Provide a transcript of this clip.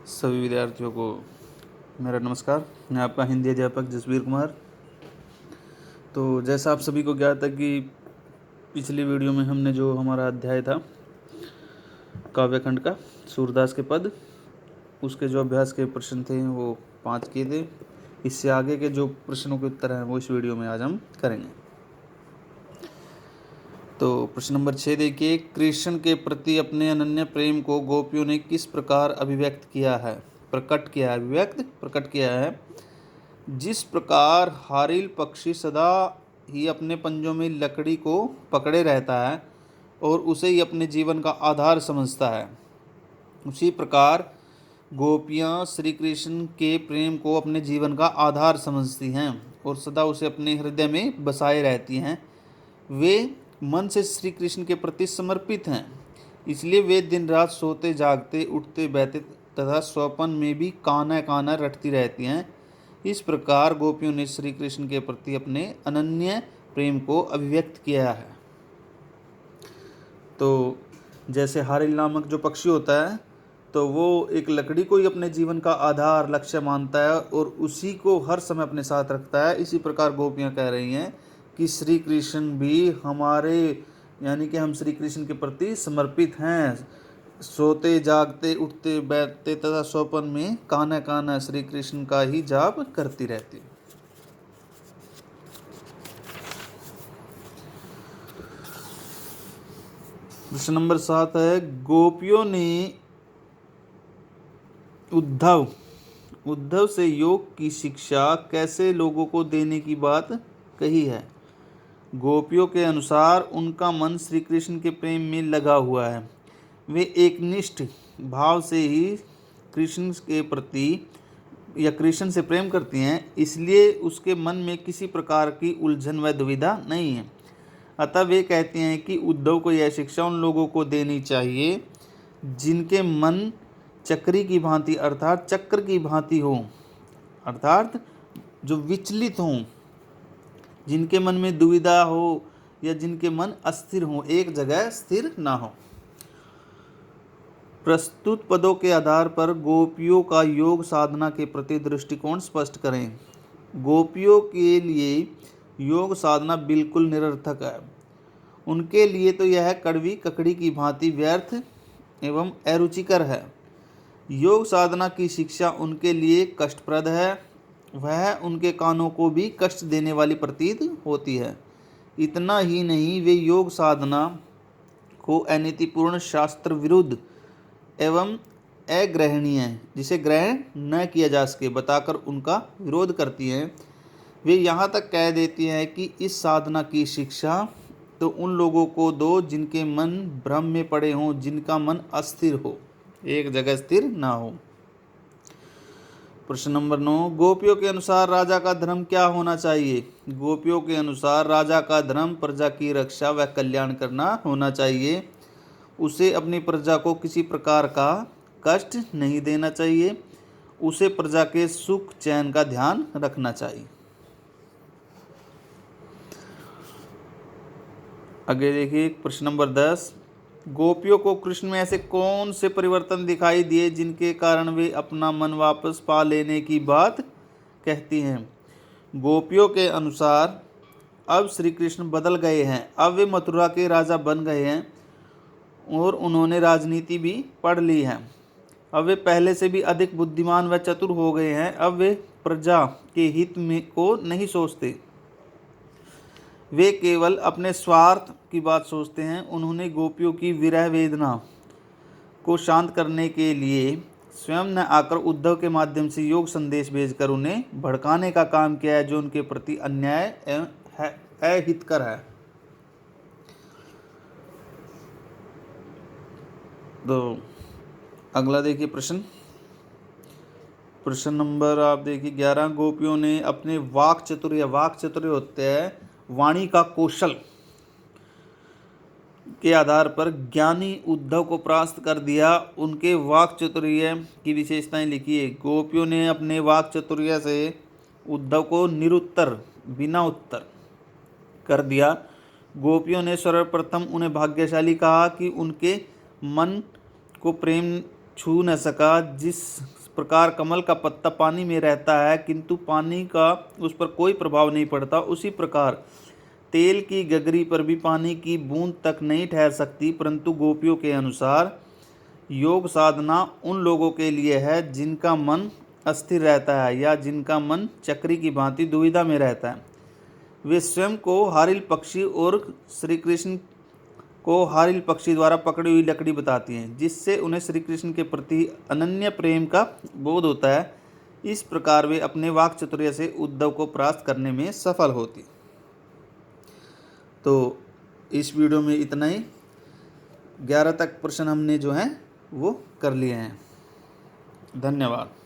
सभी विद्यार्थियों को मेरा नमस्कार। मैं आपका हिंदी अध्यापक जसवीर कुमार। तो जैसा आप सभी को ज्ञात है कि पिछली वीडियो में हमने जो हमारा अध्याय था काव्यखंड का सूरदास के पद, उसके जो अभ्यास के प्रश्न थे वो 5 किए थे। इससे आगे के जो प्रश्नों के उत्तर हैं वो इस वीडियो में आज हम करेंगे। तो प्रश्न नंबर 6 देखिए, कृष्ण के प्रति अपने अनन्य प्रेम को गोपियों ने किस प्रकार अभिव्यक्त किया है, प्रकट किया है। जिस प्रकार हारिल पक्षी सदा ही अपने पंजों में लकड़ी को पकड़े रहता है और उसे ही अपने जीवन का आधार समझता है, उसी प्रकार गोपियाँ श्री कृष्ण के प्रेम को अपने जीवन का आधार समझती हैं और सदा उसे अपने हृदय में बसाए रहती हैं। वे मन से श्री कृष्ण के प्रति समर्पित हैं, इसलिए वे दिन रात सोते जागते उठते बैठते तथा स्वप्न में भी काना काना रटती रहती हैं। इस प्रकार गोपियों ने श्री कृष्ण के प्रति अपने अनन्य प्रेम को अभिव्यक्त किया है। तो जैसे हारिल नामक जो पक्षी होता है तो वो एक लकड़ी को ही अपने जीवन का आधार लक्ष्य मानता है और उसी को हर समय अपने साथ रखता है। इसी प्रकार गोपियाँ कह रही हैं कि श्री कृष्ण भी हमारे यानी कि हम श्री कृष्ण के प्रति समर्पित हैं। सोते जागते उठते बैठते तथा स्वप्न में काना काना श्री कृष्ण का ही जाप करती रहती। प्रश्न नंबर 7 है, गोपियों ने उद्धव से योग की शिक्षा कैसे लोगों को देने की बात कही है। गोपियों के अनुसार उनका मन श्री कृष्ण के प्रेम में लगा हुआ है। वे एकनिष्ठ भाव से ही कृष्ण के प्रति या कृष्ण से प्रेम करती हैं, इसलिए उसके मन में किसी प्रकार की उलझन व दुविधा नहीं है। अतः वे कहते हैं कि उद्धव को यह शिक्षा उन लोगों को देनी चाहिए जिनके मन चक्री की भांति अर्थात चक्र की भांति हो, अर्थात जो विचलित हों, जिनके मन में दुविधा हो या जिनके मन अस्थिर हो, एक जगह स्थिर ना हो। प्रस्तुत पदों के आधार पर गोपियों का योग साधना के प्रति दृष्टिकोण स्पष्ट करें। गोपियों के लिए योग साधना बिल्कुल निरर्थक है। उनके लिए तो यह कड़वी ककड़ी की भांति व्यर्थ एवं अरुचिकर है। योग साधना की शिक्षा उनके लिए कष्टप्रद है, वह उनके कानों को भी कष्ट देने वाली प्रतीत होती है। इतना ही नहीं, वे योग साधना को अनीतिपूर्ण, शास्त्र विरुद्ध एवं अग्रहणीय, जिसे ग्रहण न किया जा सके, बताकर उनका विरोध करती हैं। वे यहाँ तक कह देती हैं कि इस साधना की शिक्षा तो उन लोगों को दो जिनके मन भ्रम में पड़े हों, जिनका मन अस्थिर हो, एक जगह स्थिर ना हो। प्रश्न नंबर 9, गोपियों के अनुसार राजा का धर्म क्या होना चाहिए। गोपियों के अनुसार राजा का धर्म प्रजा की रक्षा व कल्याण करना होना चाहिए। उसे अपनी प्रजा को किसी प्रकार का कष्ट नहीं देना चाहिए। उसे प्रजा के सुख चैन का ध्यान रखना चाहिए। आगे देखिए प्रश्न नंबर 10, गोपियों को कृष्ण में ऐसे कौन से परिवर्तन दिखाई दिए जिनके कारण वे अपना मन वापस पा लेने की बात कहती हैं। गोपियों के अनुसार अब श्री कृष्ण बदल गए हैं, अब वे मथुरा के राजा बन गए हैं और उन्होंने राजनीति भी पढ़ ली है। अब वे पहले से भी अधिक बुद्धिमान व चतुर हो गए हैं। अब वे प्रजा के हित में को नहीं सोचते, वे केवल अपने स्वार्थ की बात सोचते हैं। उन्होंने गोपियों की विरह वेदना को शांत करने के लिए स्वयं न आकर उद्धव के माध्यम से योग संदेश भेजकर उन्हें भड़काने का काम किया है, जो उनके प्रति अन्याय एवं अहितकर है। तो अगला देखिए प्रश्न नंबर आप देखिए 11, गोपियों ने अपने वाक चातुर्य होते हैं वाणी का कौशल के आधार पर ज्ञानी उद्धव को परास्त कर दिया। उनके वाक चातुर्य की विशेषताएं लिखिए। गोपियों ने अपने वाक चातुर्य से उद्धव को निरुत्तर, बिना उत्तर कर दिया। गोपियों ने सर्वप्रथम उन्हें भाग्यशाली कहा कि उनके मन को प्रेम छू न सका। जिस प्रकार कमल का पत्ता पानी में रहता है किंतु पानी का उस पर कोई प्रभाव नहीं पड़ता, उसी प्रकार तेल की गगरी पर भी पानी की बूंद तक नहीं ठहर सकती। परंतु गोपियों के अनुसार योग साधना उन लोगों के लिए है जिनका मन अस्थिर रहता है या जिनका मन चक्री की भांति दुविधा में रहता है। वे स्वयं को हारिल पक्षी और श्री कृष्ण को हारिल पक्षी द्वारा पकड़ी हुई लकड़ी बताती हैं, जिससे उन्हें श्री कृष्ण के प्रति अनन्य प्रेम का बोध होता है। इस प्रकार वे अपने वाक चातुर्य से उद्धव को परास्त करने में सफल होती। तो इस वीडियो में इतना ही। 11 तक प्रश्न हमने जो हैं वो कर लिए हैं। धन्यवाद।